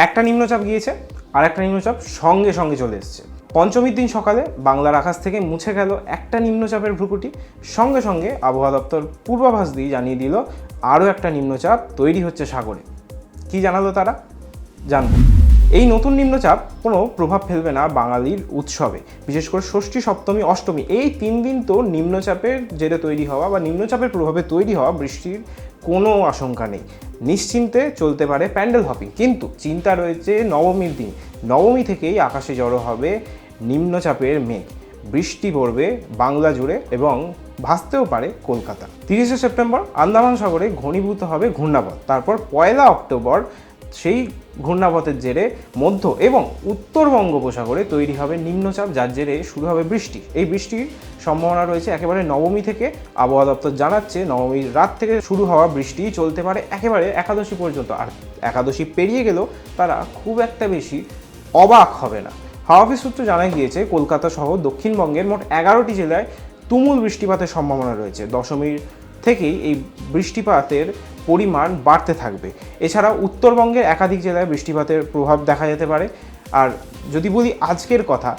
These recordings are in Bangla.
একটা নিম্নচাপ গিয়েছে আর একটা নিম্নচাপ সঙ্গে সঙ্গে চলে এসছে। পঞ্চমীর দিন সকালে বাংলার আকাশ থেকে মুছে গেল একটা নিম্নচাপের ভ্রুকুটি, সঙ্গে সঙ্গে আবহাওয়া দপ্তর পূর্বাভাস দিয়ে জানিয়ে দিল আরও একটা নিম্নচাপ তৈরি হচ্ছে সাগরে। কি জানালো তারা? জানব। এই নতুন নিম্নচাপ কোনো প্রভাব ফেলবে না বাঙালির উৎসবে, বিশেষ করে ষষ্ঠী, সপ্তমী, অষ্টমী এই 3 দিন তো নিম্নচাপের জেরে তৈরি হওয়া বা নিম্নচাপের প্রভাবে তৈরি হওয়া বৃষ্টির কোনো আশঙ্কা নেই। নিশ্চিন্তে চলতে পারে প্যান্ডেল হপিং। কিন্তু চিন্তা রয়েছে নবমীর দিন। নবমী থেকেই আকাশে জড়ো হবে নিম্নচাপের মেঘ, বৃষ্টি পড়বে বাংলা জুড়ে এবং ভাসতেও পারে কলকাতা। 30শে সেপ্টেম্বর আন্দামান সাগরে ঘনীভূত হবে ঘূর্ণাবর্ত। তারপর 1 অক্টোবর সেই ঘূর্ণাবর্তের জেরে মধ্য এবং উত্তর বঙ্গোপসাগরে তৈরি হবে নিম্নচাপ, যার জেরে শুরু হবে বৃষ্টি। এই বৃষ্টির সম্ভাবনা রয়েছে একেবারে নবমী থেকে। আবহাওয়া দপ্তর জানাচ্ছে নবমীর রাত থেকে শুরু হওয়া বৃষ্টি চলতে পারে একেবারে একাদশী পর্যন্ত। আর একাদশী পেরিয়ে গেলেও তারা খুব একটা বেশি অবাক হবে না। হাওয়া অফিস সূত্রে জানা গিয়েছে কলকাতা সহ দক্ষিণবঙ্গের মোট 11টি জেলায় তুমুল বৃষ্টিপাতের সম্ভাবনা রয়েছে। দশমীর থেকেই এই বৃষ্টিপাতের পরিমাণ বাড়তে থাকবে। এছাড়াও উত্তরবঙ্গের একাধিক জেলায় বৃষ্টিপাতের প্রভাব দেখা যেতে পারে। আর যদি বলি আজকের কথা,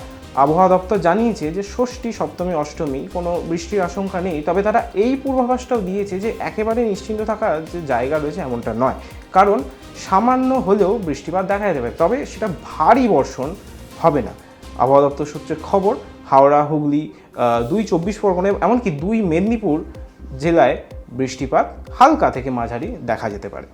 আবহাওয়া দপ্তর জানিয়েছে যে ষষ্ঠী, সপ্তমী, অষ্টমী কোনো বৃষ্টির আশঙ্কা নেই। তবে তারা এই পূর্বাভাসটাও দিয়েছে যে একেবারে নিশ্চিন্ত থাকার যে জায়গা রয়েছে এমনটা নয়, কারণ সামান্য হলেও বৃষ্টিপাত দেখা যেতে পারে, তবে সেটা ভারী বর্ষণ হবে না। আবহাওয়া দপ্তর সূত্রে খবর, হাওড়া, হুগলি, 2 চব্বিশ পরগনা এমনকি 2 মেদিনীপুর জেলায় বৃষ্টিপাত হালকা থেকে মাঝারি দেখা যেতে পারে।